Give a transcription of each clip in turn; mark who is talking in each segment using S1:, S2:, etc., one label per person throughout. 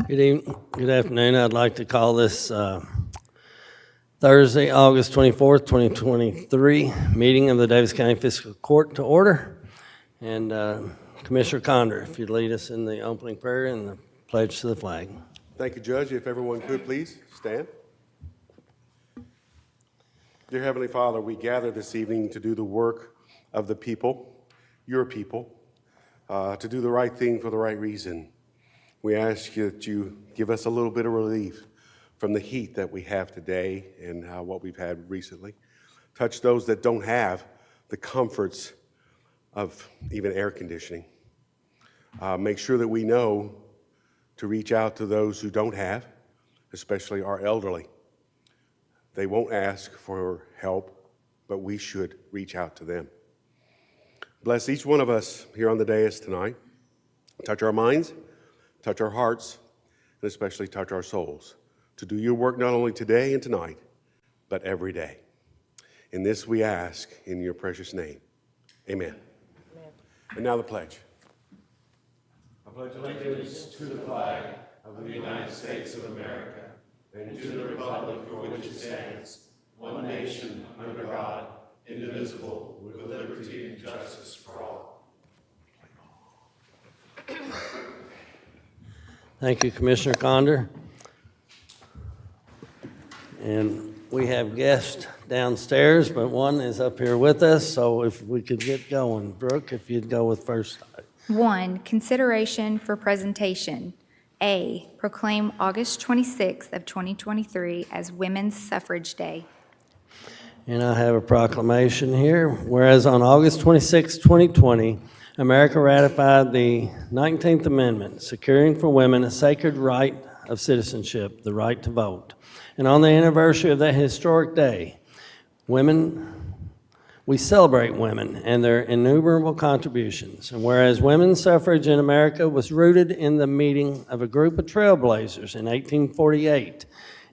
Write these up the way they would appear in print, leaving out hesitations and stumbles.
S1: Good afternoon. I'd like to call this Thursday, August 24th, 2023, meeting of the Daviess County Fiscal Court to order. And Commissioner Conder, if you'd lead us in the opening prayer and the pledge to the flag.
S2: Thank you, Judge. If everyone could please stand. Dear Heavenly Father, we gather this evening to do the work of the people, your people, to do the right thing for the right reason. We ask you that you give us a little bit of relief from the heat that we have today and what we've had recently. Touch those that don't have the comforts of even air conditioning. Make sure that we know to reach out to those who don't have, especially our elderly. They won't ask for help, but we should reach out to them. Bless each one of us here on the dais tonight. Touch our minds, touch our hearts, and especially touch our souls to do your work not only today and tonight, but every day. In this we ask in your precious name. Amen. Amen. And now the pledge.
S3: I pledge allegiance to the flag of the United States of America and to the republic for which it stands, one nation under God, indivisible, with liberty and justice for all.
S1: Thank you, Commissioner Conder. And we have guests downstairs, but one is up here with us, so if we could get going. Brooke, if you'd go with first.
S4: 1, consideration for presentation. A, proclaim August 26th of 2023 as Women's Suffrage Day.
S1: And I have a proclamation here. Whereas on August 26, 2020, America ratified the 19th Amendment, securing for women a sacred right of citizenship, the right to vote. And on the anniversary of that historic day, we celebrate women and their innumerable contributions. And whereas women's suffrage in America was rooted in the meeting of a group of trailblazers in 1848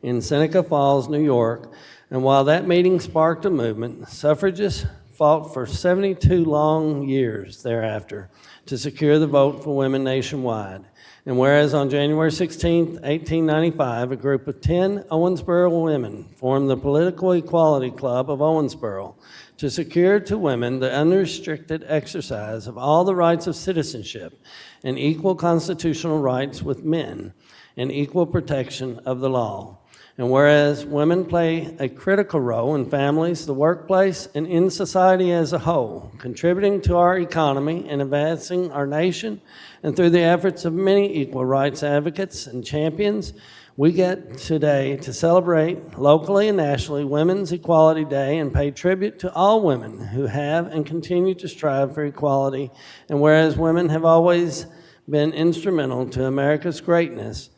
S1: in Seneca Falls, New York, and while that meeting sparked a movement, suffragists fought for 72 long years thereafter to secure the vote for women nationwide. And whereas on January 16, 1895, a group of 10 Owensboro women formed the Political Equality Club of Owensboro to secure to women the unrestricted exercise of all the rights of citizenship and equal constitutional rights with men and equal protection of the law. And whereas women play a critical role in families, the workplace, and in society as a whole, contributing to our economy and advancing our nation, and through the efforts of many equal rights advocates and champions, we get today to celebrate locally and nationally Women's Equality Day and pay tribute to all women who have and continue to strive for equality. And whereas women have always been instrumental to America's greatness,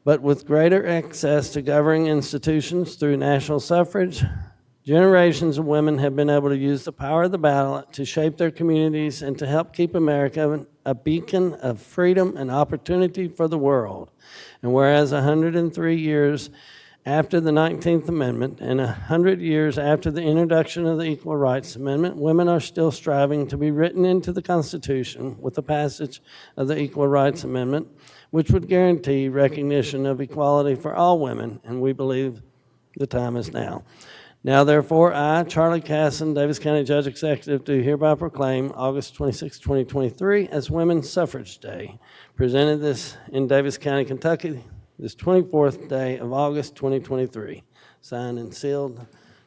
S1: but with greater access to governing institutions through national suffrage, generations of women have been able to use the power of the ballot to shape their communities and to help keep America a beacon of freedom and opportunity for the world. And whereas 103 years after the 19th Amendment and 100 years after the introduction of the Equal Rights Amendment, women are still striving to be written into the Constitution with the passage of the Equal Rights Amendment, which would guarantee recognition of equality for all women, and we believe the time is now. Now, therefore, I, Charlie Casson, Daviess County Judge Executive, do hereby proclaim August 26, 2023 as Women's Suffrage Day, presented this in Daviess County, Kentucky, this 24th day of August 2023. Signed and sealed,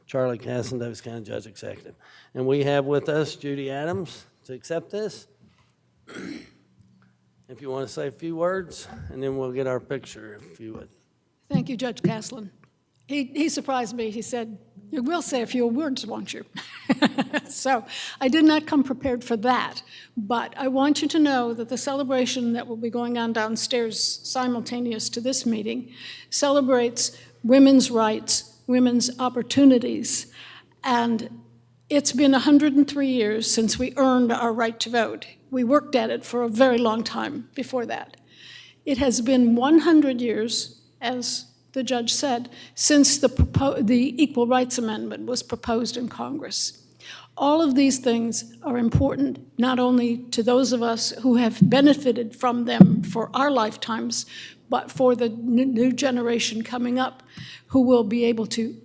S1: Charlie Casson, Daviess County Judge Executive. And we have with us Judy Adams to accept this. If you want to say a few words, and then we'll get our picture, if you would.
S5: Thank you, Judge Caslin. He surprised me. He said, "You will say a few words, won't you?" So I did not come prepared for that, but I want you to know that the celebration that will be going on downstairs simultaneous to this meeting celebrates women's rights, women's opportunities, and it's been 103 years since we earned our right to vote. We worked at it for a very long time before that. It has been 100 years, as the judge said, since the Equal Rights Amendment was proposed in Congress. All of these things are important not only to those of us who have benefited from them for our lifetimes, but for the new generation coming up who will be able to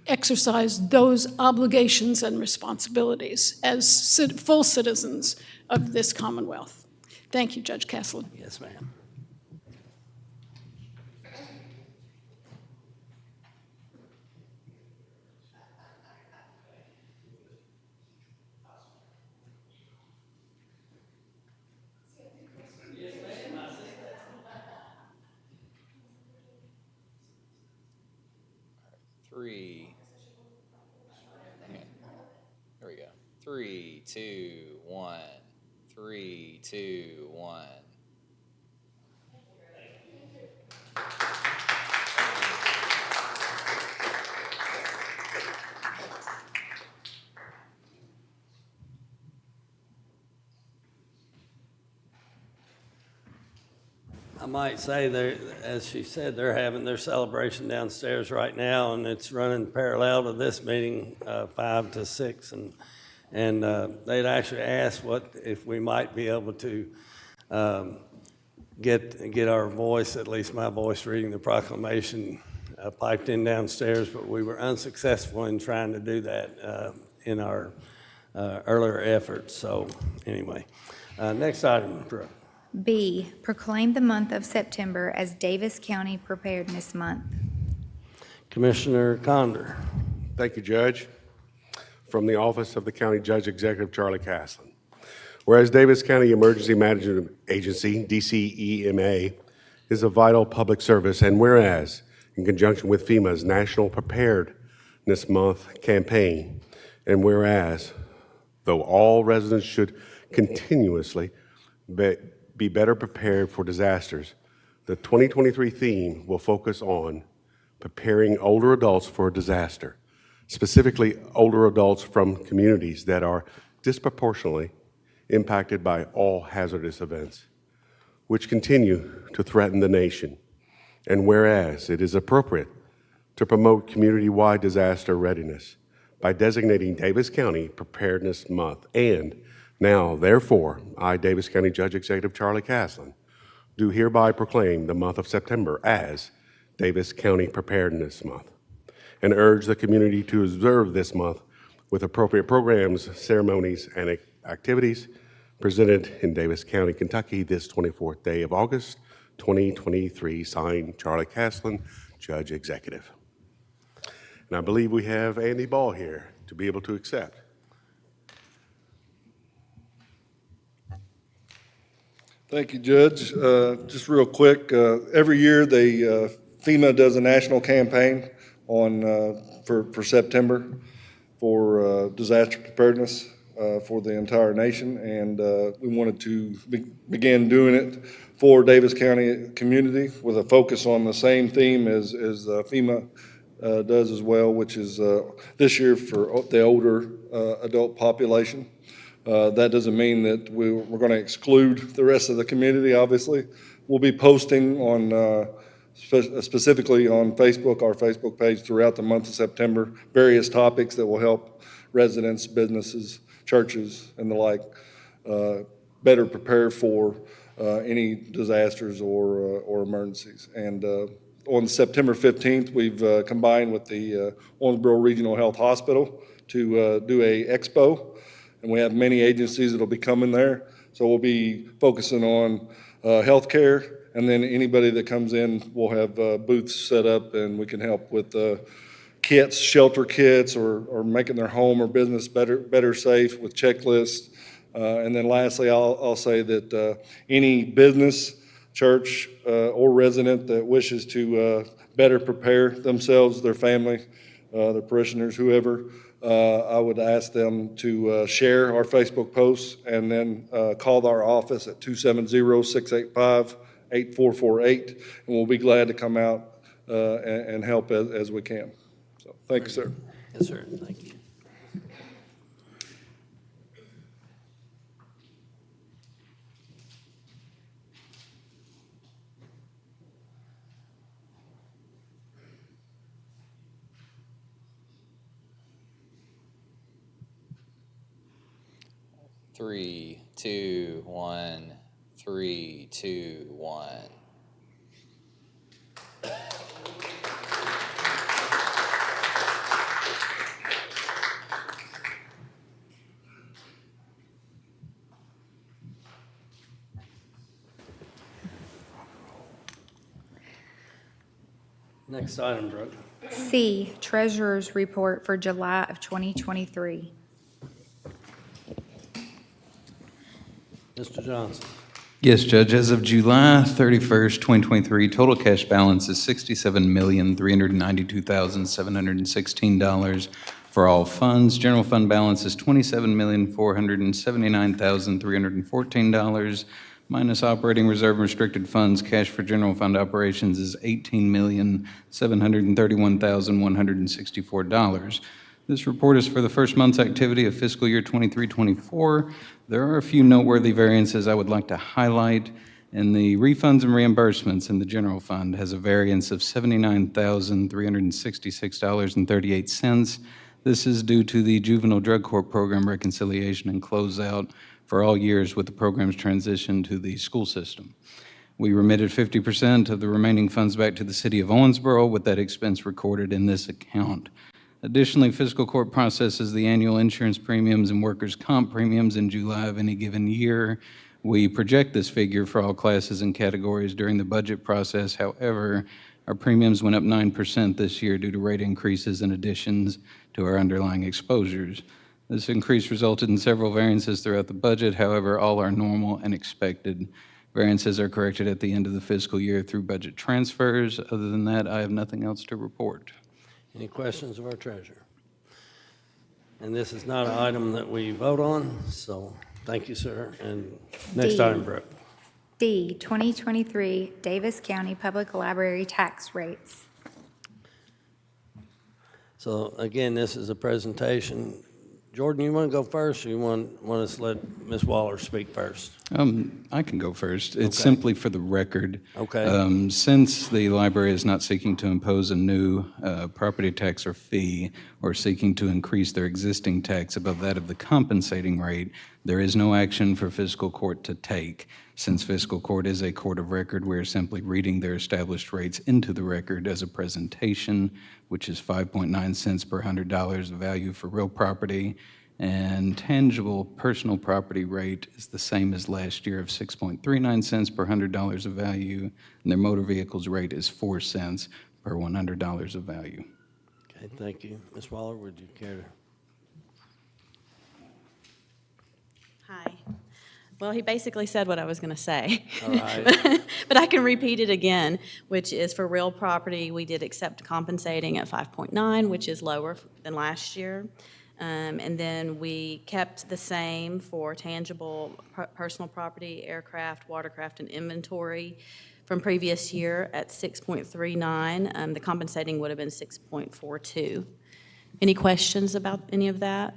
S5: exercise those obligations and responsibilities as full citizens of this Commonwealth. Thank you, Judge Caslin.
S1: Yes, ma'am.
S6: Three. Okay. Here we go. 3, 2, 1. 3, 2, 1.
S1: I might say, as she said, they're having their celebration downstairs right now, and it's running parallel to this meeting, 5 to 6, and they'd actually asked if we might be able to get our voice, at least my voice, reading the proclamation piped in downstairs, but we were unsuccessful in trying to do that in our earlier efforts. So anyway, next item, Brooke.
S4: B, proclaim the month of September as Daviess County Preparedness Month.
S1: Commissioner Conder.
S2: Thank you, Judge. From the Office of the County Judge Executive Charlie Caslin. Whereas Daviess County Emergency Management Agency, DCEMA, is a vital public service, and whereas, in conjunction with FEMA's National Preparedness Month campaign, and whereas, though all residents should continuously be better prepared for disasters, the 2023 theme will focus on preparing older adults for a disaster, specifically older adults from communities that are disproportionately impacted by all hazardous events, which continue to threaten the nation. And whereas it is appropriate to promote community-wide disaster readiness by designating Daviess County Preparedness Month, and now, therefore, I, Daviess County Judge Executive Charlie Caslin, do hereby proclaim the month of September as Daviess County Preparedness Month, and urge the community to observe this month with appropriate programs, ceremonies, and activities presented in Daviess County, Kentucky, this 24th day of August, 2023, signed Charlie Caslin, Judge Executive. And I believe we have Andy Ball here to be able to accept.
S7: Thank you, Judge. Just real quick, every year FEMA does a national campaign for September for disaster preparedness for the entire nation, and we wanted to begin doing it for Daviess County community with a focus on the same theme as FEMA does as well, which is this year for the older adult population. That doesn't mean that we're going to exclude the rest of the community, obviously. We'll be posting on, specifically on Facebook, our Facebook page, throughout the month of September, various topics that will help residents, businesses, churches, and the like better prepare for any disasters or emergencies. And on September 15th, we've combined with the Owensboro Regional Health Hospital to do a expo. And we have many agencies that will be coming there. So we'll be focusing on healthcare, and then anybody that comes in, we'll have booths set up, and we can help with kits, shelter kits, or making their home or business better safe with checklists. And then lastly, I'll say that any business, church, or resident that wishes to better prepare themselves, their family, their parishioners, whoever, I would ask them to share our Facebook posts and then call our office at 270-685-8448, and we'll be glad to come out and help as we can. So, thank you, sir.
S1: Yes, sir. Thank you.
S6: Three, two, one. 3, 2, 1.
S1: Next item, Brooke.
S4: C, Treasurer's Report for July of 2023.
S1: Mr. Johnson.
S8: Yes, Judge. As of July 31st, 2023, total cash balance is $67,392,716 for all funds. General fund balance is $27,479,314. Minus operating reserve and restricted funds, cash for general fund operations is $18,731,164. This report is for the first month's activity of fiscal year 23-24. There are a few noteworthy variances I would like to highlight. And the refunds and reimbursements in the general fund has a variance of $79,366.38. This is due to the Juvenile Drug Court Program reconciliation and closeout for all years with the program's transition to the school system. We remitted 50% of the remaining funds back to the city of Owensboro with that expense recorded in this account. Additionally, fiscal court processes the annual insurance premiums and workers' comp premiums in July of any given year. We project this figure for all classes and categories during the budget process. However, our premiums went up 9% this year due to rate increases and additions to our underlying exposures. This increase resulted in several variances throughout the budget. However, all are normal and expected. Variances are corrected at the end of the fiscal year through budget transfers. Other than that, I have nothing else to report.
S1: Any questions of our treasurer? And this is not an item that we vote on, so thank you, sir. And next
S4: D.
S1: item, Brooke.
S4: D, 2023 Daviess County Public Library tax rates.
S1: So again, this is a presentation. Jordan, you want to go first, or you want us to let Ms. Waller speak first?
S8: I can go first. It's
S1: Okay.
S8: simply for the record.
S1: Okay.
S8: Since the library is not seeking to impose a new property tax or fee or seeking to increase their existing tax above that of the compensating rate, there is no action for fiscal court to take. Since fiscal court is a court of record, we are simply reading their established rates into the record as a presentation, which is 5.9 cents per $100 of value for real property, and tangible personal property rate is the same as last year of 6.39 cents per $100 of value, and their motor vehicles rate is 4 cents per $100 of value.
S1: Okay, thank you. Ms. Waller, would you care to?
S9: Hi. Well, he basically said what I was going to say.
S1: All right.
S9: But I can repeat it again, which is for real property, we did accept compensating at 5.9, which is lower than last year. And then we kept the same for tangible personal property, aircraft, watercraft, and inventory from previous year at 6.39. The compensating would have been 6.42. Any questions about any of that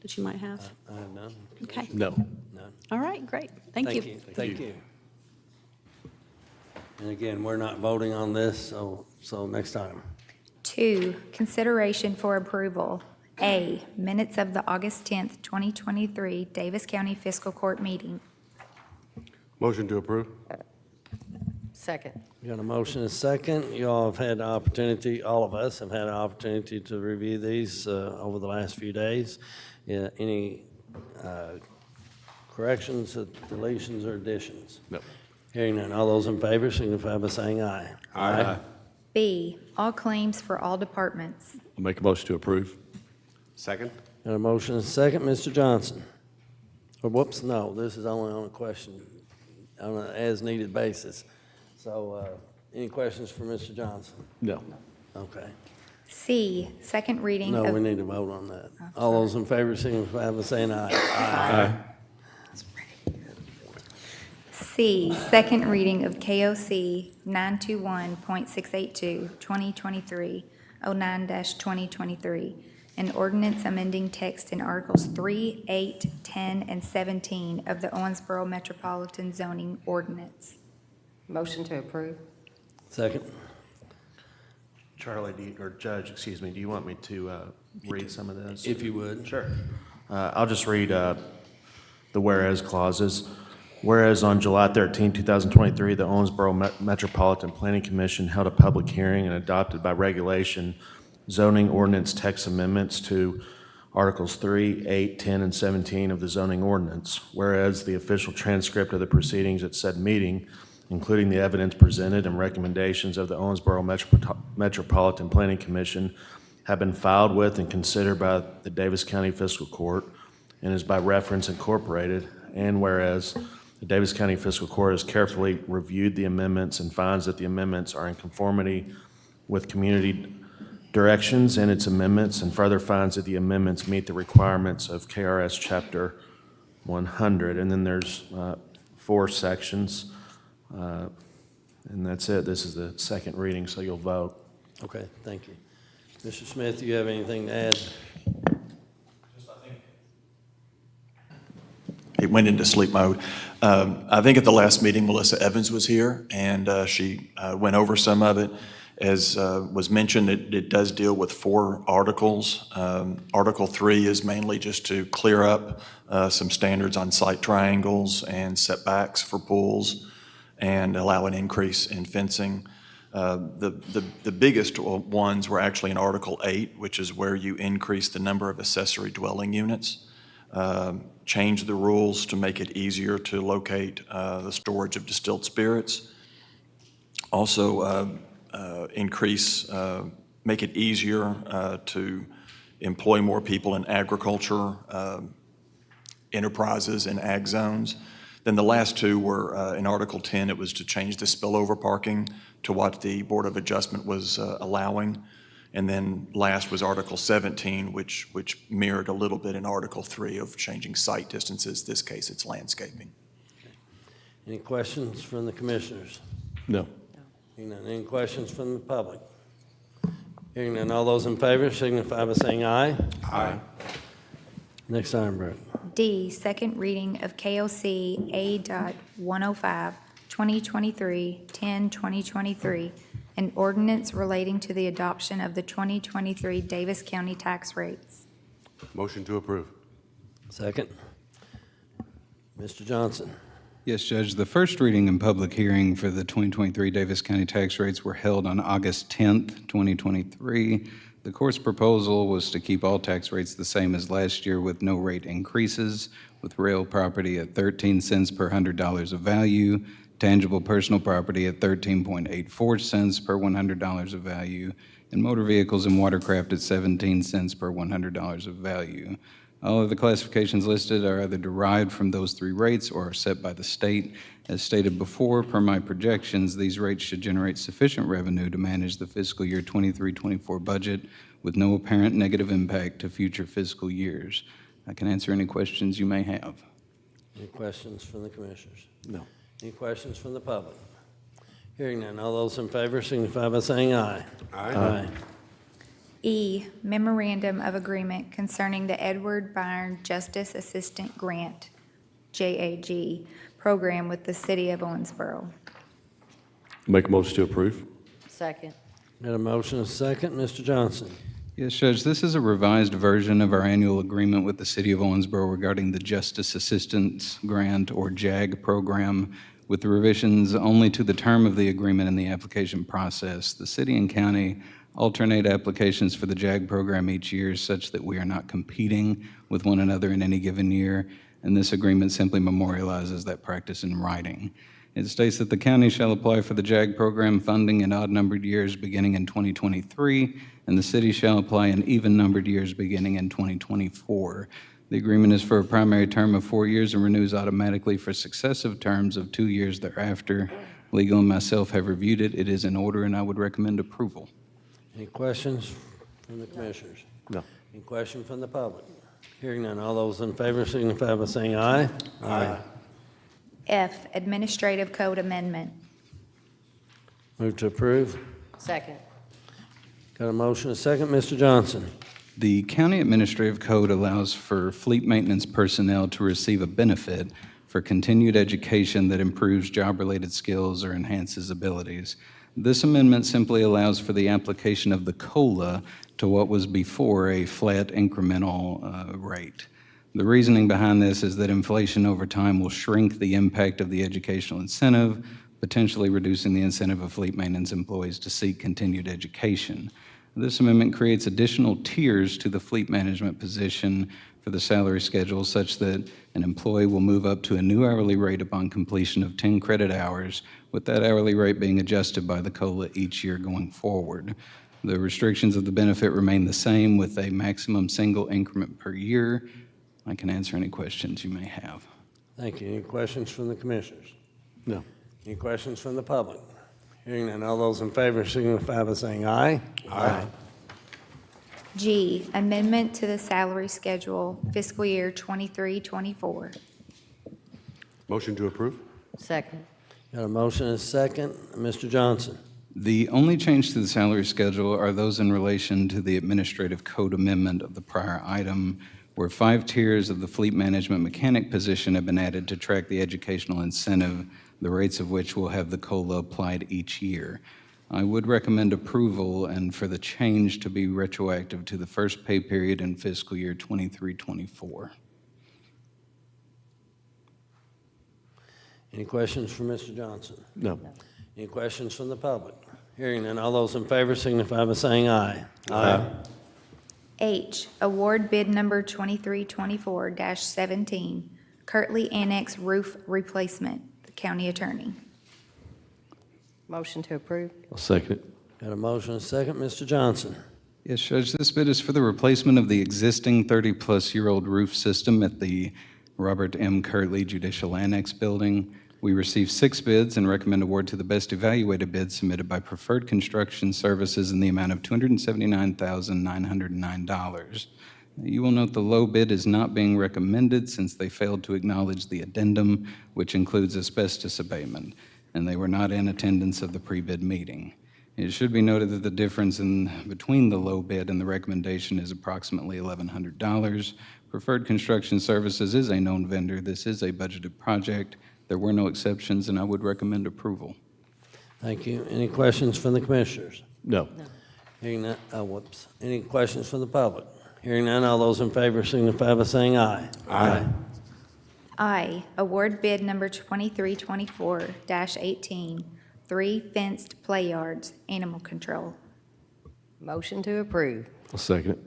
S9: that you might have?
S1: I have none.
S9: Okay.
S3: No.
S1: None.
S9: All right, great. Thank you.
S1: Thank you. And again, we're not voting on this, so next item.
S4: 2, consideration for approval. A, minutes of the August 10th, 2023 Daviess County Fiscal Court meeting.
S2: Motion to approve?
S10: Second.
S1: We got a motion and a second. You all have had the opportunity, all of us have had an opportunity to review these over the last few days. Any corrections, deletions, or additions?
S3: No.
S1: Hearing none, all those in favor signify by saying aye.
S3: Aye.
S4: B, all claims for all departments.
S3: I'll make a motion to approve.
S2: Second?
S1: Got a motion and a second. Mr. Johnson? Or whoops, no, this is only on a question, on an as-needed basis. So any questions for Mr. Johnson?
S3: No.
S1: Okay.
S4: C, second reading
S1: No,
S4: of...
S1: we need to vote on that. All those in favor signify by saying aye. Aye.
S4: C, second reading of KOC 921.682, 2023, 09-2023, an ordinance amending text in Articles 3, 8, 10, and 17 of the Owensboro Metropolitan Zoning Ordinance.
S10: Motion to approve.
S1: Second.
S11: Charlie, or Judge, excuse me, do you want me to read some of this?
S1: If you would.
S11: Sure. I'll just read the whereas clauses. Whereas on July 13, 2023, the Owensboro Metropolitan Planning Commission held a public hearing and adopted by regulation zoning ordinance text amendments to Articles 3, 8, 10, and 17 of the zoning ordinance. Whereas the official transcript of the proceedings at said meeting including the evidence presented and recommendations of the Owensboro Metropolitan Planning Commission, have been filed with and considered by the Daviess County Fiscal Court and is by reference incorporated. And whereas the Daviess County Fiscal Court has carefully reviewed the amendments and finds that the amendments are in conformity with community directions and its amendments, and further finds that the amendments meet the requirements of KRS Chapter 100. And then there's 4 sections, and that's it. This is the second reading, so you'll vote.
S1: Okay, thank you. Mr. Smith, do you have anything to add?
S12: It went into sleep mode. I think at the last meeting, Melissa Evans was here, and she went over some of it. As was mentioned, it does deal with 4 articles. Article 3 is mainly just to clear up some standards on site triangles and setbacks for pools and allow an increase in fencing. The biggest ones were actually in Article 8, which is where you increase the number of accessory dwelling units, change the rules to make it easier to locate the storage of distilled spirits. Also, make it easier to employ more people in agriculture, enterprises, and ag zones. Then the last 2 were in Article 10, it was to change the spillover parking to what the Board of Adjustment was allowing. And then last was Article 17, which mirrored a little bit in Article 3 of changing site distances. This case, it's landscaping.
S1: Any questions from the commissioners?
S3: No.
S1: Hearing none. Any questions from the public? Hearing none. All those in favor signify by saying aye.
S3: Aye.
S1: Next item, Brooke.
S4: D, second reading of KOC A.105, 2023-10-2023, an ordinance relating to the adoption of the 2023 Daviess County tax rates.
S2: Motion to approve.
S1: Second. Mr. Johnson.
S8: Yes, Judge. The first reading and public hearing for the 2023 Daviess County tax rates were held on August 10th, 2023. The court's proposal was to keep all tax rates the same as last year with no rate increases, with real property at 13 cents per $100 of value, tangible personal property at 13.84 cents per $100 of value, and motor vehicles and watercraft at 17 cents per $100 of value. All of the classifications listed are either derived from those 3 rates or are set by the state. As stated before, per my projections, these rates should generate sufficient revenue to manage the fiscal year 23-24 budget with no apparent negative impact to future fiscal years. I can answer any questions you may have.
S1: Any questions from the commissioners?
S3: No.
S1: Any questions from the public? Hearing none. All those in favor signify by saying aye.
S2: Aye.
S4: E, memorandum of agreement concerning the Edward Byrne Justice Assistant Grant, JAG, program with the City of Owensboro.
S3: Make a motion to approve.
S10: Second.
S1: Got a motion, a second. Mr. Johnson.
S8: Yes, Judge, this is a revised version of our annual agreement with the City of Owensboro regarding the Justice Assistance Grant, or JAG, program, with the revisions only to the term of the agreement and the application process. The city and county alternate applications for the JAG program each year such that we are not competing with one another in any given year, and this agreement simply memorializes that practice in writing. It states that the county shall apply for the JAG program funding in odd-numbered years beginning in 2023, and the city shall apply in even-numbered years beginning in 2024. The agreement is for a primary term of 4 years and renews automatically for successive terms of 2 years thereafter. Legal and myself have reviewed it. It is in order, and I would recommend approval.
S1: Any questions from the commissioners?
S3: No.
S1: Any question from the public? Hearing none. All those in favor signify by saying aye. Aye.
S4: F, administrative code amendment.
S1: Move to approve.
S10: Second.
S1: Got a motion, a second. Mr. Johnson.
S8: The County Administrative Code allows for fleet maintenance personnel to receive a benefit for continued education that improves job-related skills or enhances abilities. This amendment simply allows for the application of the COLA to what was before a flat incremental rate. The reasoning behind this is that inflation over time will shrink the impact of the educational incentive, potentially reducing the incentive of fleet maintenance employees to seek continued education. This amendment creates additional tiers to the fleet management position for the salary schedule such that an employee will move up to a new hourly rate upon completion of 10 credit hours, with that hourly rate being adjusted by the COLA each year going forward. The restrictions of the benefit remain the same with a maximum single increment per year. I can answer any questions you may have.
S1: Thank you. Any questions from the commissioners?
S11: No.
S1: Any questions from the public? Hearing none, all those in favor signify by saying aye. Aye.
S4: G, amendment to the salary schedule fiscal year 23-24.
S2: Motion to approve?
S10: Second.
S1: Got a motion and a second. Mr. Johnson.
S8: The only change to the salary schedule are those in relation to the administrative code amendment of the prior item, where 5 tiers of the fleet management mechanic position have been added to track the educational incentive, the rates of which will have the COLA applied each year. I would recommend approval and for the change to be retroactive to the first pay period in fiscal year 23-24.
S1: Any questions for Mr. Johnson?
S11: No.
S1: Any questions from the public? Hearing none, all those in favor signify by saying aye. Aye.
S4: H, award bid number 23-24-17, Kirtley Annex roof replacement, the county attorney.
S10: Motion to approve?
S11: I'll second it.
S1: Got a motion and a second. Mr. Johnson.
S8: Yes, Judge, this bid is for the replacement of the existing 30-plus-year-old roof system at the Robert M. Kirtley Judicial Annex Building. We received 6 bids and recommend award to the best evaluated bid submitted by Preferred Construction Services in the amount of $279,909. You will note the low bid is not being recommended since they failed to acknowledge the addendum, which includes asbestos abatement, and they were not in attendance of the pre-bid meeting. It should be noted that the difference between the low bid and the recommendation is approximately $1,100. Preferred Construction Services is a known vendor. This is a budgeted project. There were no exceptions, and I would recommend approval.
S1: Thank you. Any questions from the commissioners?
S11: No.
S1: Hearing none, Any questions from the public? Hearing none, all those in favor signify by saying aye. Aye.
S4: I, award bid number 23-24-18, 3 fenced play yards, animal control.
S10: Motion to approve?
S11: I'll second it.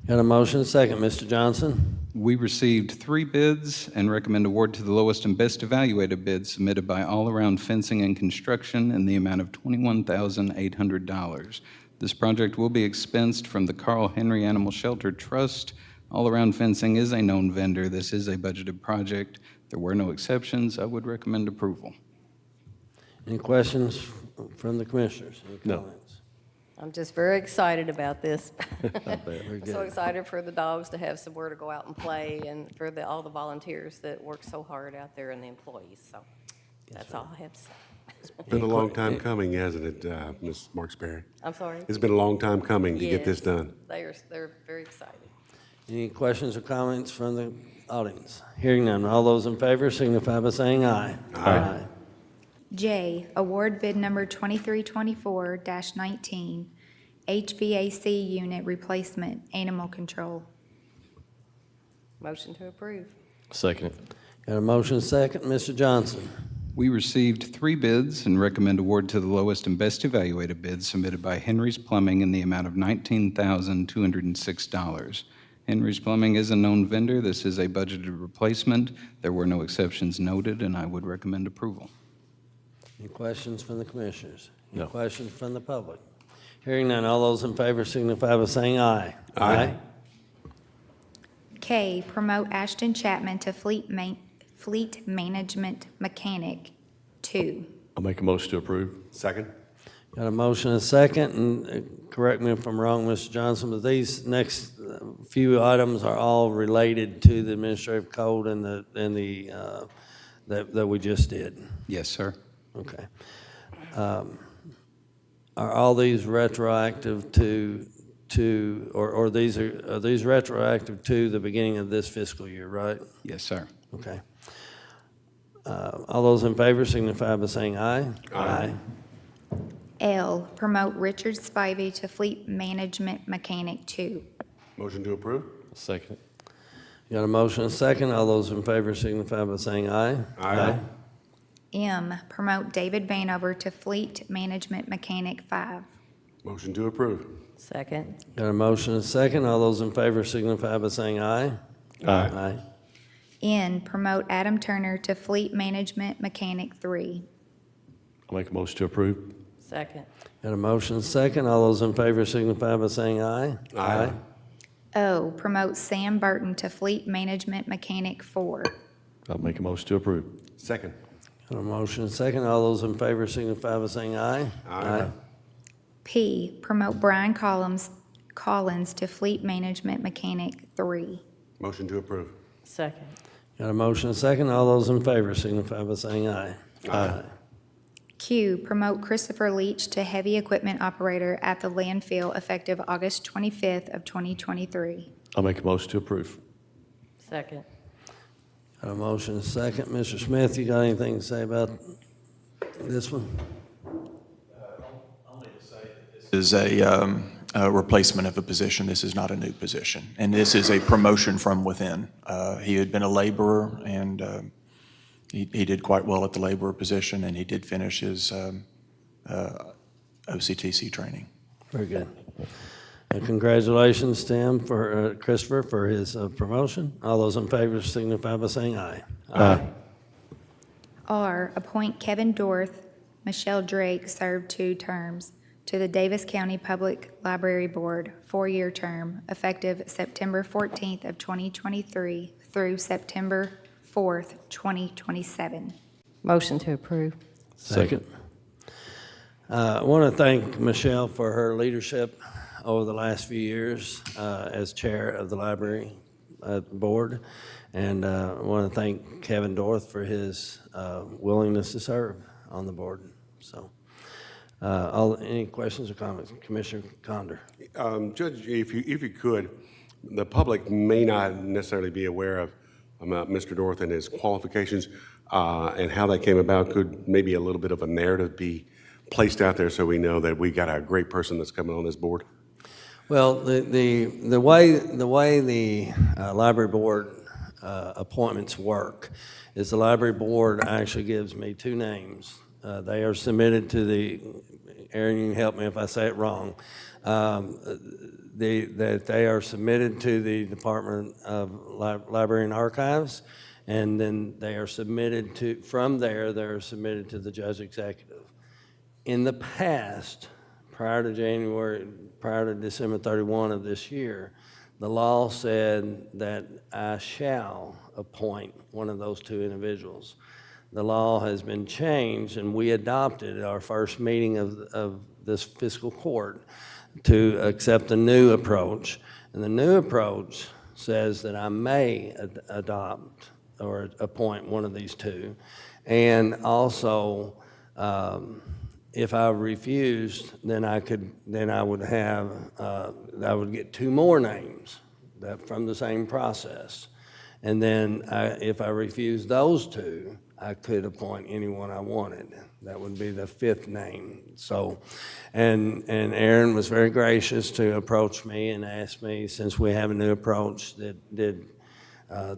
S1: Got a motion and a second. Mr. Johnson.
S8: We received 3 bids and recommend award to the lowest and best evaluated bid submitted by All Around Fencing and Construction in the amount of $21,800. This project will be expensed from the Carl Henry Animal Shelter Trust. All Around Fencing is a known vendor. This is a budgeted project. There were no exceptions. I would recommend approval.
S1: Any questions from the commissioners? Any
S11: No.
S1: comments?
S10: I'm just very excited about this.
S1: Very
S10: I'm so
S1: good.
S10: excited for the dogs to have somewhere to go out and play and for all the volunteers that work so hard out there and the employees. So that's all I have to say.
S2: It's been a long time coming, hasn't it, Ms. Marks-Berry?
S10: I'm sorry?
S2: It's been a long time coming to get this
S10: Yes,
S2: done.
S10: They're very excited.
S1: Any questions or comments from the audience? Hearing none, all those in favor signify by saying aye. Aye.
S4: J, award bid number 23-24-19, HVAC unit replacement, animal control.
S10: Motion to approve?
S11: Second it.
S1: Got a motion and a second. Mr. Johnson.
S8: We received 3 bids and recommend award to the lowest and best evaluated bid submitted by Henry's Plumbing in the amount of $19,206. Henry's Plumbing is a known vendor. This is a budgeted replacement. There were no exceptions noted, and I would recommend approval.
S1: Any questions from the commissioners? Any
S11: No.
S1: questions from the public? Hearing none, all those in favor signify by saying aye.
S2: Aye.
S4: K, promote Ashton Chapman to fleet management mechanic 2.
S11: I'll make a motion to approve.
S2: Second?
S1: Got a motion and a second, and correct me if I'm wrong, Mr. Johnson, but these next few items are all related to the administrative code and that we just did.
S8: Yes, sir.
S1: Okay. Are all these retroactive to or are these retroactive to the beginning of this fiscal year, right?
S8: Yes, sir.
S1: Okay. All those in favor signify by saying aye. Aye.
S4: L, promote Richard Spivey to fleet management mechanic 2.
S2: Motion to approve?
S11: Second it.
S1: Got a motion and a second. All those in favor signify by saying aye.
S2: Aye.
S4: M, promote David Vanover to fleet management mechanic 5.
S2: Motion to approve.
S10: Second.
S1: Got a motion and a second. All those in favor signify by saying aye. Aye.
S4: N, promote Adam Turner to Fleet Management Mechanic 3.
S3: I'll make a motion to approve.
S10: Second.
S1: Got a motion and a second. All those in favor signify by saying aye.
S2: Aye.
S4: O, promote Sam Burton to Fleet Management Mechanic 4.
S3: I'll make a motion to approve.
S2: Second.
S1: Got a motion and a second. All those in favor signify by saying aye.
S2: Aye.
S4: P, promote Brian Collins to Fleet Management Mechanic 3.
S2: Motion to approve.
S10: Second.
S1: Got a motion and a second. All those in favor signify by saying aye.
S2: Aye.
S4: Q, promote Christopher Leach to Heavy Equipment Operator at the landfill effective August 25th of 2023.
S3: I'll make a motion to approve.
S10: Second.
S1: Got a motion and a second. Mr. Smith, you got anything to say about this one?
S12: This is a replacement of a position. This is not a new position. And this is a promotion from within. He had been a laborer, and he did quite well at the laborer position, and he did finish his OCTC training.
S1: Very good. And congratulations, Tim, for Christopher, for his promotion. All those in favor signify by saying aye.
S3: Aye.
S4: R, appoint Kevin Dorth, Michelle Drake served 2 terms to the Daviess County Public Library Board, 4-year term, effective September 14th of 2023 through September 4th, 2027.
S10: Motion to approve.
S1: Second. I want to thank Michelle for her leadership over the last few years as chair of the library board. And I want to thank Kevin Dorth for his willingness to serve on the board. So, any questions or comments? Commissioner Conder.
S2: Judge, if you could, the public may not necessarily be aware of Mr. Dorth and his qualifications and how that came about. Could maybe a little bit of a narrative be placed out there so we know that we got a great person that's coming on this board?
S1: Well, the way the library board appointments work is the library board actually gives me 2 names. They are submitted to the, Aaron, you can help me if I say it wrong, that they are submitted to the Department of Library and Archives, and then they are submitted to, from there, they're submitted to the judge executive. In the past, prior to December 31 of this year, the law said that I shall appoint one of those 2 individuals. The law has been changed, and we adopted at our first meeting of this fiscal court to accept a new approach. And the new approach says that I may adopt or appoint one of these 2. And also, if I refused, then I would get 2 more names from the same process. And then if I refused those 2, I could appoint anyone I wanted. That would be the 5th name. So, and Aaron was very gracious to approach me and ask me, since we have a new approach, did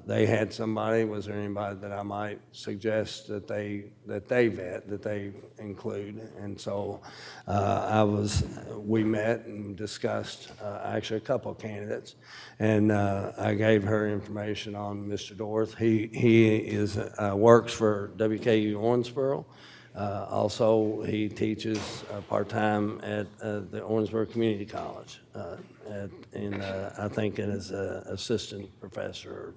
S1: they had somebody, was there anybody that I might suggest that they vet, that they include? And so we met and discussed actually a couple of candidates, and I gave her information on Mr. Dorth. He works for WKU Owensboro. Also, he teaches part-time at the Owensboro Community College, I think as an assistant professor,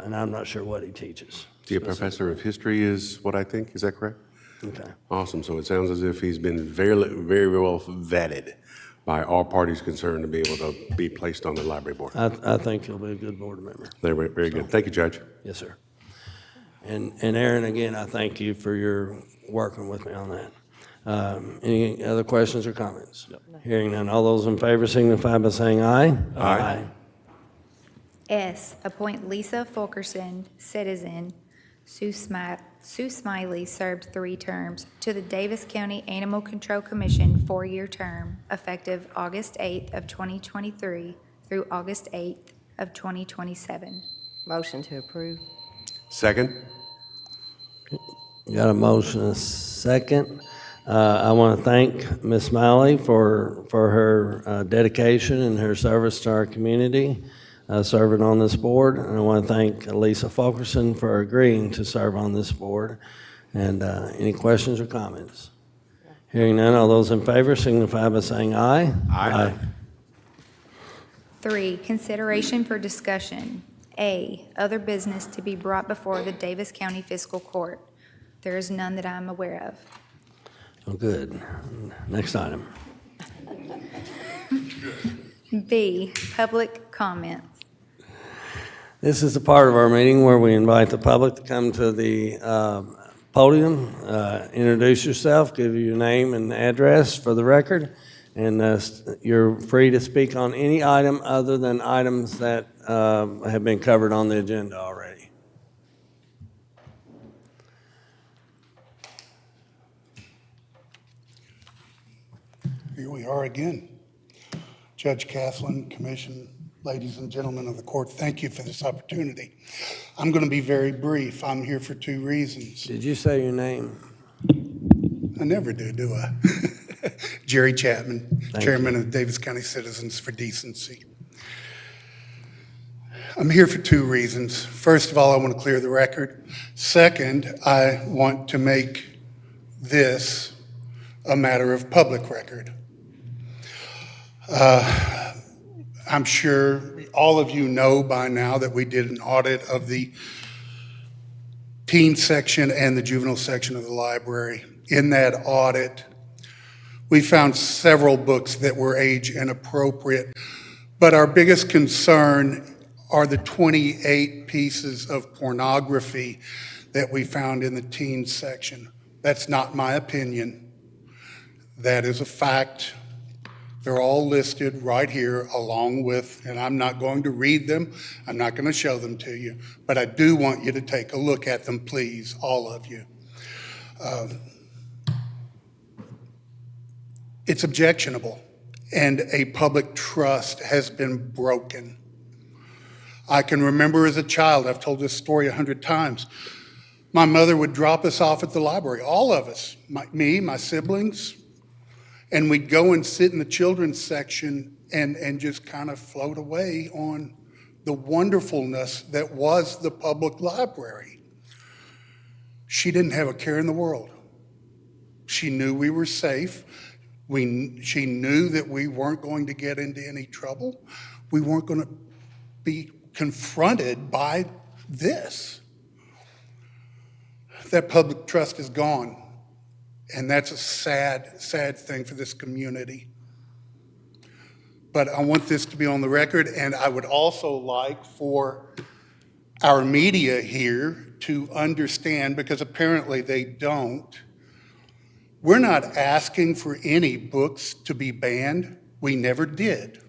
S1: and I'm not sure what he teaches.
S2: The professor of history is what I think, is that correct?
S1: Okay.
S2: Awesome, so it sounds as if he's been very, very well vetted by all parties concerned to be able to be placed on the library board.
S1: I think he'll be a good board member.
S2: Very, very good. Thank you, Judge.
S1: Yes, sir. And Aaron, again, I thank you for your working with me on that. Any other questions or comments? No. Hearing none, all those in favor signify by saying aye.
S2: Aye.
S4: S, appoint Lisa Fulkerson, citizen, Sue Smiley served 3 terms to the Daviess County Animal Control Commission, 4-year term, effective August 8th of 2023 through August 8th of 2027.
S10: Motion to approve.
S2: Second.
S1: Got a motion and a second. I want to thank Ms. Smiley for her dedication and her service to our community, serving on this board. And I want to thank Lisa Fulkerson for agreeing to serve on this board. And any questions or comments? Hearing none, all those in favor signify by saying aye.
S2: Aye.
S4: 3, consideration for discussion. A, other business to be brought before the Daviess County Fiscal Court. There is none that I am aware of.
S1: Oh, good. Next item.
S4: B, public comments.
S1: This is the part of our meeting where we invite the public to come to the podium, introduce yourself, give your name and address for the record, and you're free to speak on any item other than items that have been covered on the agenda already.
S13: Here we are again. Judge Caslin, Commission, ladies and gentlemen of the court, thank you for this opportunity. I'm going to be very brief. I'm here for 2 reasons.
S1: Did you say your name?
S13: I never do I? Jerry Chapman,
S1: Thank
S13: Chairman of Daviess County Citizens for Decency. I'm here for 2 reasons. First of all, I want to clear the record. Second, I want to make this a matter of public record. I'm sure all of you know by now that we did an audit of the teen section and the juvenile section of the library. In that audit, we found several books that were age inappropriate, but our biggest concern are the 28 pieces of pornography that we found in the teen section. That's not my opinion. That is a fact. They're all listed right here along with, and I'm not going to read them, I'm not going to show them to you, but I do want you to take a look at them, please, all of you. It's objectionable, and a public trust has been broken. I can remember as a child, I've told this story 100 times, my mother would drop us off at the library, all of us, me, my siblings, and we'd go and sit in the children's section and just kind of float away on the wonderfulness that was the public library. She didn't have a care in the world. She knew we were safe. She knew that we weren't going to get into any trouble. We weren't going to be confronted by this. That public trust is gone. And that's a sad, sad thing for this community. But I want this to be on the record, and I would also like for our media here to understand, because apparently they don't, we're not asking for any books to be banned. We never did.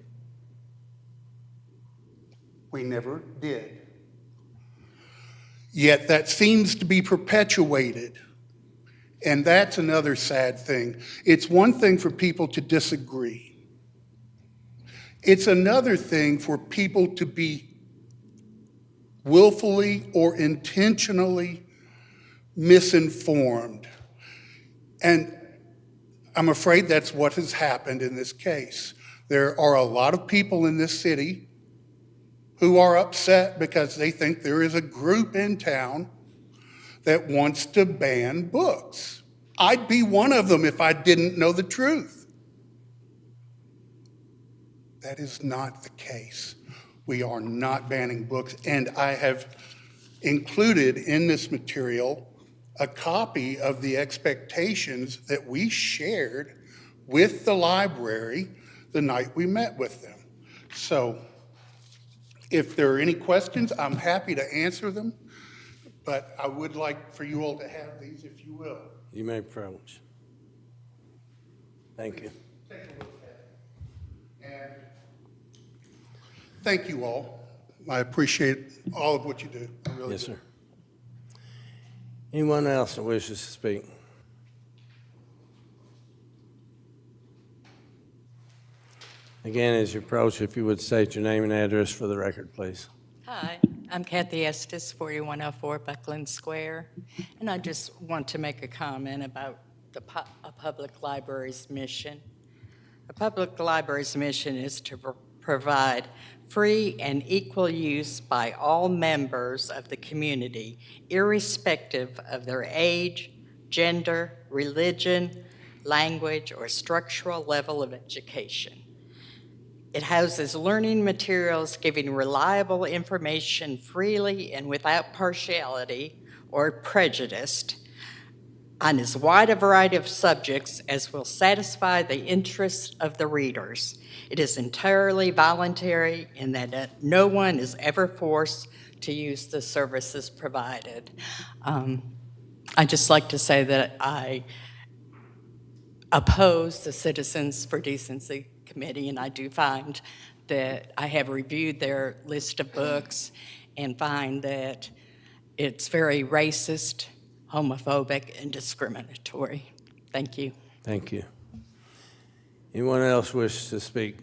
S13: We never did. Yet that seems to be perpetuated. And that's another sad thing. It's one thing for people to disagree. It's another thing for people to be willfully or intentionally misinformed. And I'm afraid that's what has happened in this case. There are a lot of people in this city who are upset because they think there is a group in town that wants to ban books. I'd be one of them if I didn't know the truth. That is not the case. We are not banning books, and I have included in this material a copy of the expectations that we shared with the library the night we met with them. So if there are any questions, I'm happy to answer them. But I would like for you all to have these, if you will.
S1: You may approach. Thank you.
S13: Take a look at it. And thank you all. I appreciate all of what you do. I really
S1: Yes,
S13: do.
S1: sir. Anyone else that wishes to speak? Again, as you approach, if you would state your name and address for the record, please.
S14: Hi, I'm Kathy Estes, 4104 Buckland Square, and I just want to make a comment about a public library's mission. A public library's mission is to provide free and equal use by all members of the community, irrespective of their age, gender, religion, language, or structural level of education. It houses learning materials giving reliable information freely and without partiality or prejudice on as wide a variety of subjects as will satisfy the interests of the readers. It is entirely voluntary in that no one is ever forced to use the services provided. I'd just like to say that I oppose the Citizens for Decency Committee, and I do find that I have reviewed their list of books and find that it's very racist, homophobic, and discriminatory. Thank you.
S1: Thank you. Anyone else wish to speak?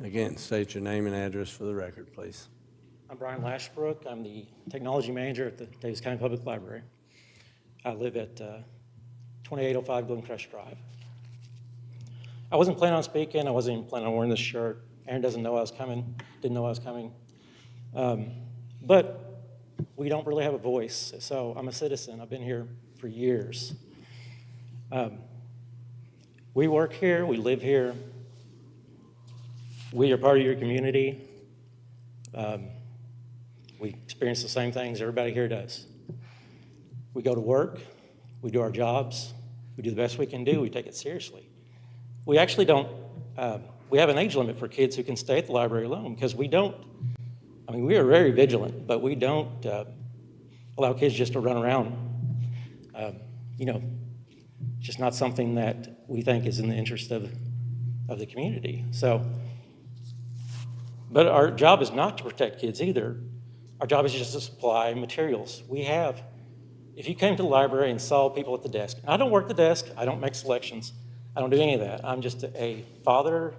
S1: Again, state your name and address for the record, please.
S15: I'm Brian Lashbrook. I'm the technology manager at the Daviess County Public Library. I live at 2805 Glencrest Drive. I wasn't planning on speaking. I wasn't even planning on wearing this shirt. Aaron doesn't know I was coming, didn't know I was coming. But we don't really have a voice. So I'm a citizen. I've been here for years. We work here. We live here. We are part of your community. We experience the same things everybody here does. We go to work. We do our jobs. We do the best we can do. We take it seriously. We actually don't, we have an age limit for kids who can stay at the library alone because we don't, I mean, we are very vigilant, but we don't allow kids just to run around. You know, it's just not something that we think is in the interest of the community. So, but our job is not to protect kids either. Our job is just to supply materials. We have, if you came to the library and saw people at the desk, I don't work the desk, I don't make selections, I don't do any of that. I'm just a father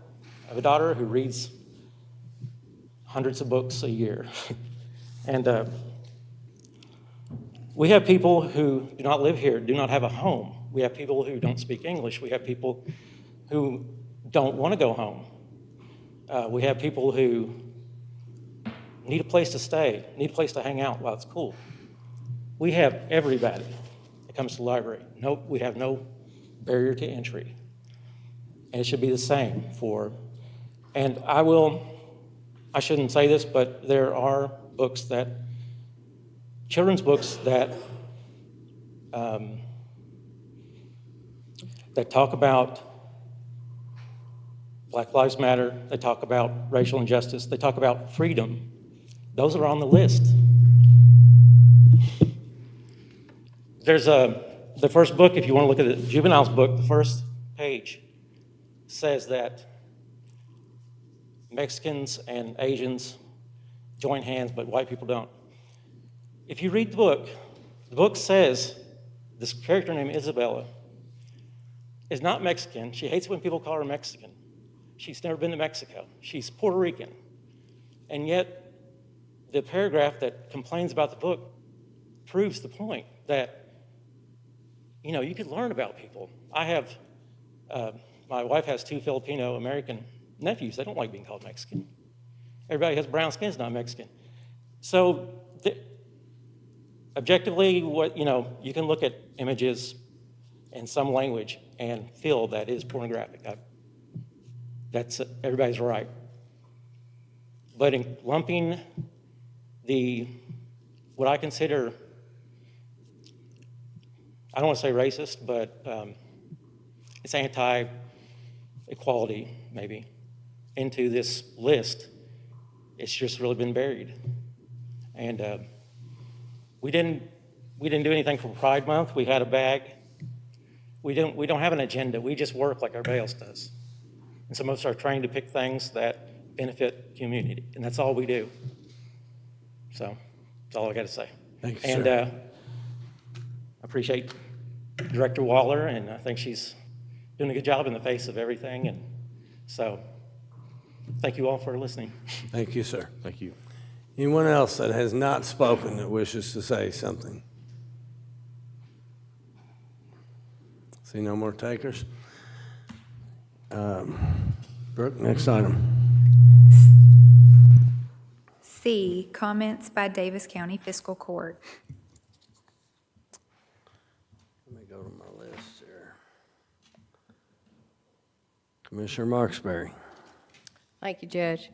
S15: of a daughter who reads hundreds of books a year. And we have people who do not live here, do not have a home. We have people who don't speak English. We have people who don't want to go home. We have people who need a place to stay, need a place to hang out while it's cool. We have everybody that comes to the library. No, we have no barrier to entry. And it should be the same for, and I shouldn't say this, but there are books that, children's books that that talk about Black Lives Matter, they talk about racial injustice, they talk about freedom. Those are on the list. There's the first book, if you want to look at the juveniles book, the first page says that Mexicans and Asians join hands, but white people don't. If you read the book says this character named Isabella is not Mexican. She hates when people call her Mexican. She's never been to Mexico. She's Puerto Rican. And yet, the paragraph that complains about the book proves the point that, you know, you could learn about people. I have, my wife has 2 Filipino-American nephews. They don't like being called Mexican. Everybody has brown skin is not Mexican. So, objectively, you can look at images in some language and feel that is pornographic. That's everybody's right. But in lumping what I consider, I don't want to say racist, but it's anti-equality, maybe, into this list, it's just really been buried. And we didn't do anything for Pride Month. We had a bag. We don't have an agenda. We just work like everybody else does. And some of us are trained to pick things that benefit community, and that's all we do. So that's all I got to say.
S1: Thank you,
S15: and
S1: sir.
S15: I appreciate Director Waller, and I think she's doing a good job in the face of everything. And so thank you all for listening.
S1: Thank you, sir.
S11: Thank you.
S1: Anyone else that has not spoken that wishes to say something? See no more takers? Brooke, next item.
S4: C, comments by Davis County Fiscal Court.
S1: Let me go to my list here. Commissioner Marksberry.
S10: Thank you, Judge.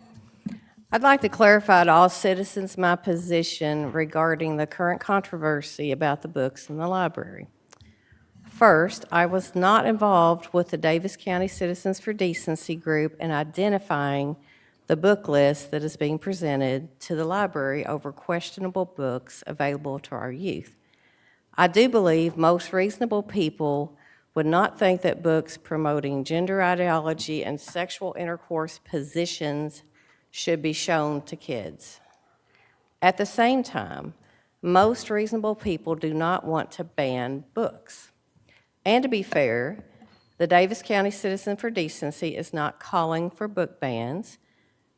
S10: I'd like to clarify to all citizens my position regarding the current controversy about the books in the library. First, I was not involved with the Davis County Citizens for Decency group in identifying the book list that is being presented to the library over questionable books available to our youth. I do believe most reasonable people would not think that books promoting gender ideology and sexual intercourse positions should be shown to kids. At the same time, most reasonable people do not want to ban books. And to be fair, the Davis County Citizen for Decency is not calling for book bans.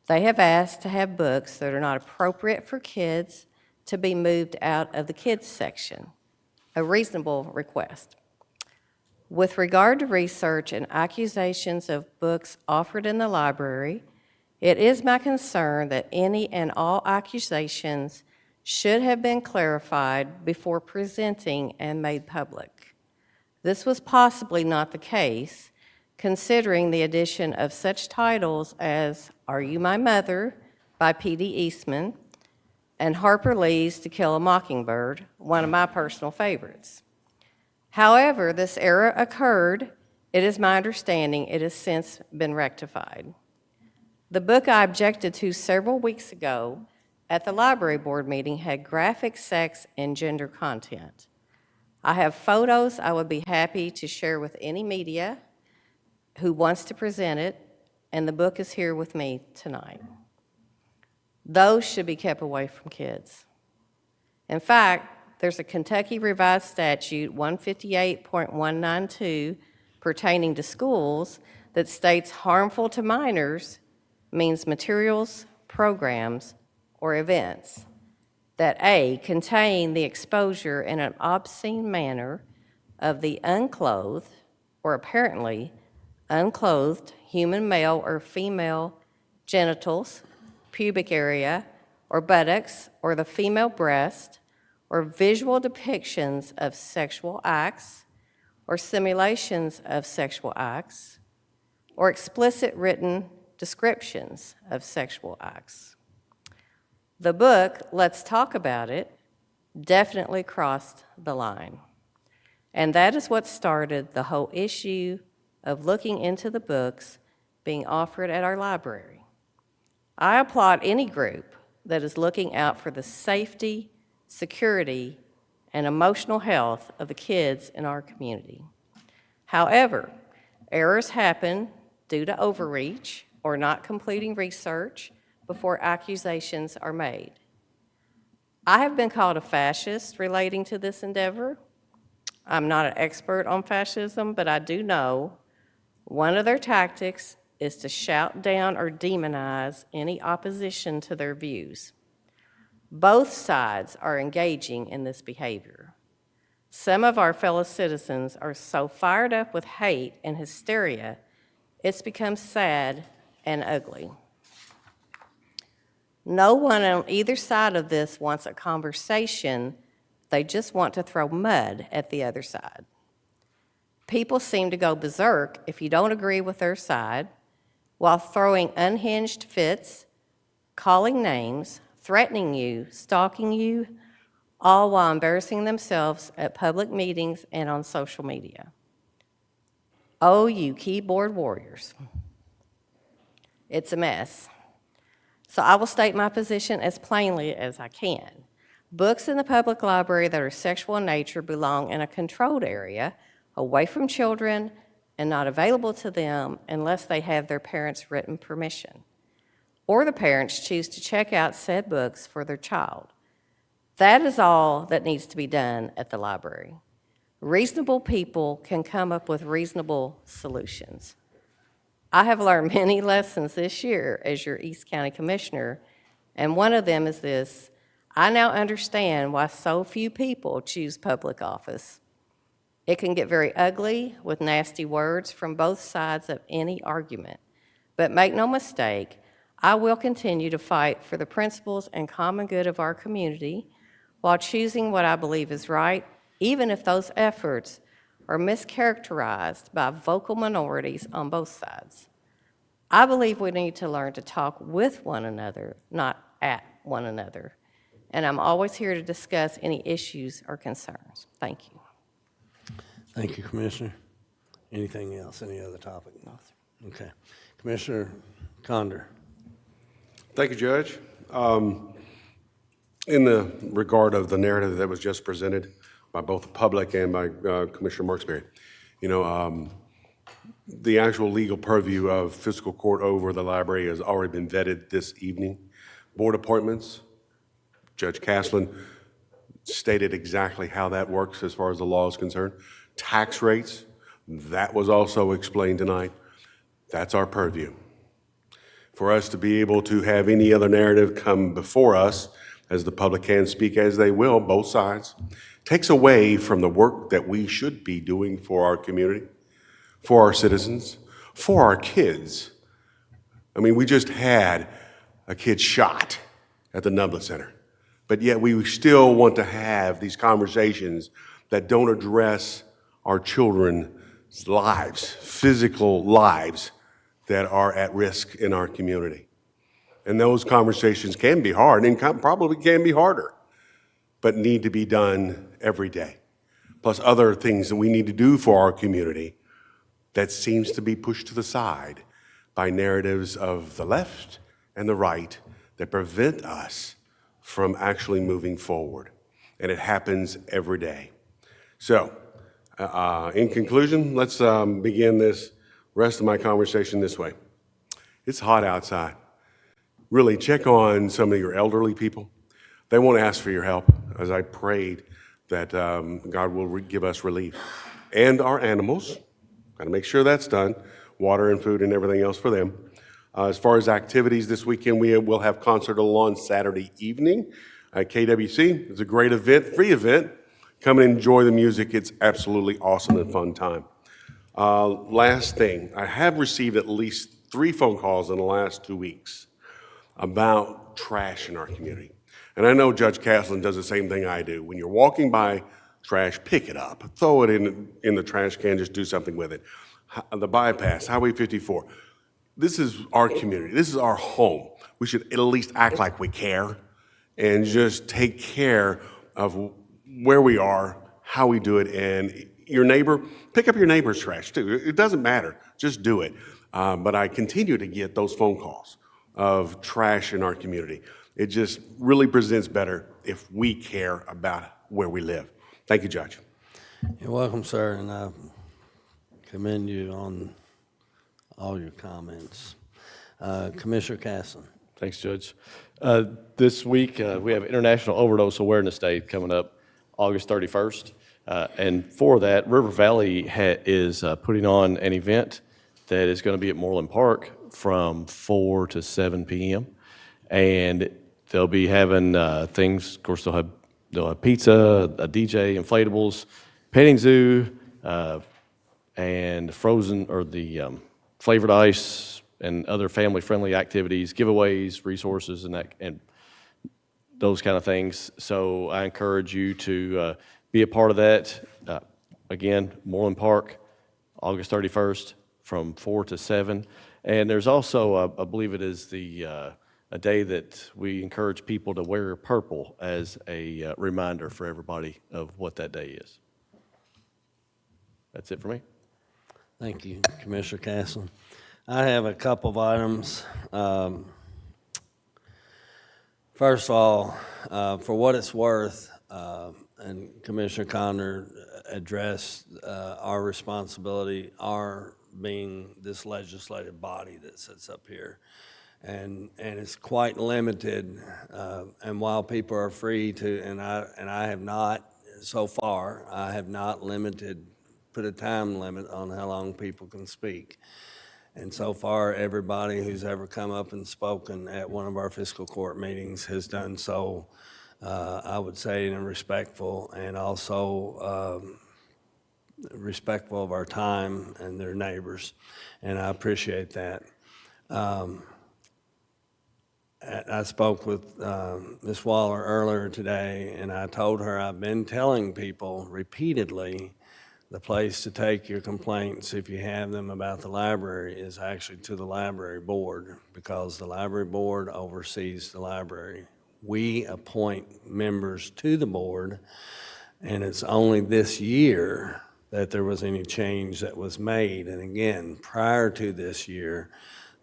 S10: They have asked to have books that are not appropriate for kids to be moved out of the kids section, a reasonable request. With regard to research and accusations of books offered in the library, it is my concern that any and all accusations should have been clarified before presenting and made public. This was possibly not the case, considering the addition of such titles as Are You My Mother by P.D. Eastman and Harper Lee's To Kill a Mockingbird, one of my personal favorites. However, this error occurred. It is my understanding it has since been rectified. The book I objected to several weeks ago at the library board meeting had graphic sex and gender content. I have photos I would be happy to share with any media who wants to present it, and the book is here with me tonight. Those should be kept away from kids. In fact, there's a Kentucky Revised Statute 158.192 pertaining to schools that states harmful to minors means materials, programs, or events that A, contain the exposure in an obscene manner of the unclothed or apparently unclothed human male or female genitals, pubic area, or buttocks, or the female breast, or visual depictions of sexual acts, or simulations of sexual acts, or explicit written descriptions of sexual acts. The book, Let's Talk About It, definitely crossed the line. And that is what started the whole issue of looking into the books being offered at our library. I applaud any group that is looking out for the safety, security, and emotional health of the kids in our community. However, errors happen due to overreach or not completing research before accusations are made. I have been called a fascist relating to this endeavor. I'm not an expert on fascism, but I do know one of their tactics is to shout down or demonize any opposition to their views. Both sides are engaging in this behavior. Some of our fellow citizens are so fired up with hate and hysteria, it's become sad and ugly. No one on either side of this wants a conversation. They just want to throw mud at the other side. People seem to go berserk if you don't agree with their side, while throwing unhinged fits, calling names, threatening you, stalking you, all while embarrassing themselves at public meetings and on social media. Oh, you keyboard warriors. It's a mess. So I will state my position as plainly as I can. Books in the public library that are sexual in nature belong in a controlled area, away from children, and not available to them unless they have their parents' written permission, or the parents choose to check out said books for their child. That is all that needs to be done at the library. Reasonable people can come up with reasonable solutions. I have learned many lessons this year as your East County Commissioner And one of them is this: I now understand why so few people choose public office. It can get very ugly with nasty words from both sides of any argument. But make no mistake, I will continue to fight for the principles and common good of our community while choosing what I believe is right, even if those efforts are mischaracterized by vocal minorities on both sides. I believe we need to learn to talk with one another, not at one another. And I'm always here to discuss any issues or concerns. Thank you.
S1: Thank you, Commissioner. Anything else? Any other topic? No, sir. Okay. Commissioner Conder.
S2: Thank you, Judge. In the regard of the narrative that was just presented by both the public and by Commissioner Marksberry, the actual legal purview of fiscal court over the library has already been vetted this evening. Board appointments, Judge Caslin stated exactly how that works as far as the law is concerned. Tax rates, that was also explained tonight. That's our purview. For us to be able to have any other narrative come before us, as the public can speak as they will, both sides, takes away from the work that we should be doing for our community, for our citizens, for our kids. I mean, we just had a kid shot at the Nublin Center, but yet we still want to have these conversations that don't address our children's lives, physical lives that are at risk in our community. And those conversations can be hard and probably can be harder, but need to be done every day. Plus other things that we need to do for our community that seems to be pushed to the side by narratives of the left and the right that prevent us from actually moving forward. And it happens every day. So, in conclusion, let's begin this rest of my conversation this way. It's hot outside. Really check on some of your elderly people. They won't ask for your help, as I prayed that God will give us relief. And our animals, got to make sure that's done, water and food and everything else for them. As far as activities this weekend, we will have Concert on Saturday evening at KWC. It's a great event, free event. Come and enjoy the music. It's absolutely awesome and fun time. Last thing, I have received at least 3 phone calls in the last 2 weeks about trash in our community. And I know Judge Caslin does the same thing I do. When you're walking by trash, pick it up, throw it in the trash can, just do something with it. The bypass, Highway 54. This is our community. This is our home. We should at least act like we care and just take care of where we are, how we do it, and your neighbor, pick up your neighbor's trash too. It doesn't matter, just do it. But I continue to get those phone calls of trash in our community. It just really presents better if we care about where we live. Thank you, Judge.
S1: You're welcome, sir, and I commend you on all your comments. Commissioner Caslin.
S16: Thanks, Judge. This week, we have International Overdose Awareness Day coming up August 31st. And for that, River Valley is putting on an event that is going to be at Moreland Park from 4 to 7 p.m. And they'll be having things, of course, they'll have pizza, a DJ, inflatables, petting zoo, and frozen, or the flavored ice, and other family-friendly activities, giveaways, resources, and those kind of things. So I encourage you to be a part of that. Again, Moreland Park, August 31st, from 4 to 7. And there's also, I believe it is a day that we encourage people to wear purple as a reminder for everybody of what that day is. That's it for me.
S1: Thank you, Commissioner Caslin. I have a couple of items. First of all, for what it's worth, and Commissioner Conder addressed our responsibility, our being this legislative body that sits up here. And it's quite limited, and while people are free to, and I have not, so far, I have not put a time limit on how long people can speak. And so far, everybody who's ever come up and spoken at one of our fiscal court meetings has done so, I would say, in a respectful and also respectful of our time and their neighbors, and I appreciate that. I spoke with Ms. Waller earlier today, and I told her I've been telling people repeatedly the place to take your complaints, if you have them about the library, is actually to the library board, because the library board oversees the library. We appoint members to the board, and it's only this year that there was any change that was made. And again, prior to this year,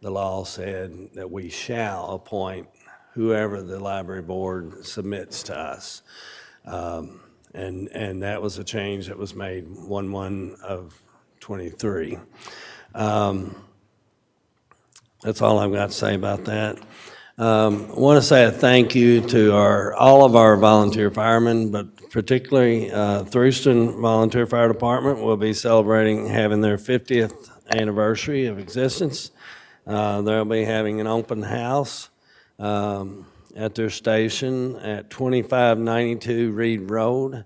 S1: the law said that we shall appoint whoever the library board submits to us. And that was a change that was made 1/1/23. That's all I've got to say about that. I want to say a thank you to all of our volunteer firemen, but particularly Thrueston Volunteer Fire Department will be celebrating having their 50th anniversary of existence. They'll be having an open house at their station at 2592 Reed Road,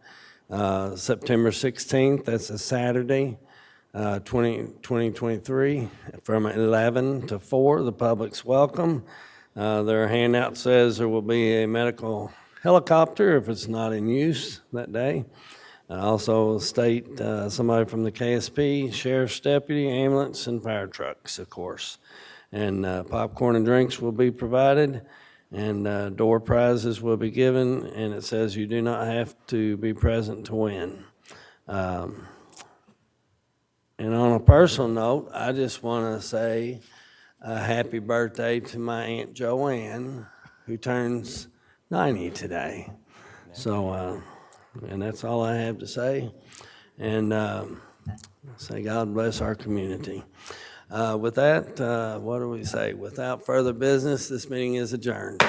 S1: September 16th. That's a Saturday, 2023, from 11 to 4. The public's welcome. Their handout says there will be a medical helicopter if it's not in use that day. Also state somebody from the KSP, sheriff's deputy, ambulance, and fire trucks, of course. And popcorn and drinks will be provided, and door prizes will be given, and it says you do not have to be present to win. And on a personal note, I just want to say a happy birthday to my Aunt Joanne, who turns 90 today. So, and that's all I have to say. And say God bless our community. With that, what do we say? Without further business, this meeting is adjourned.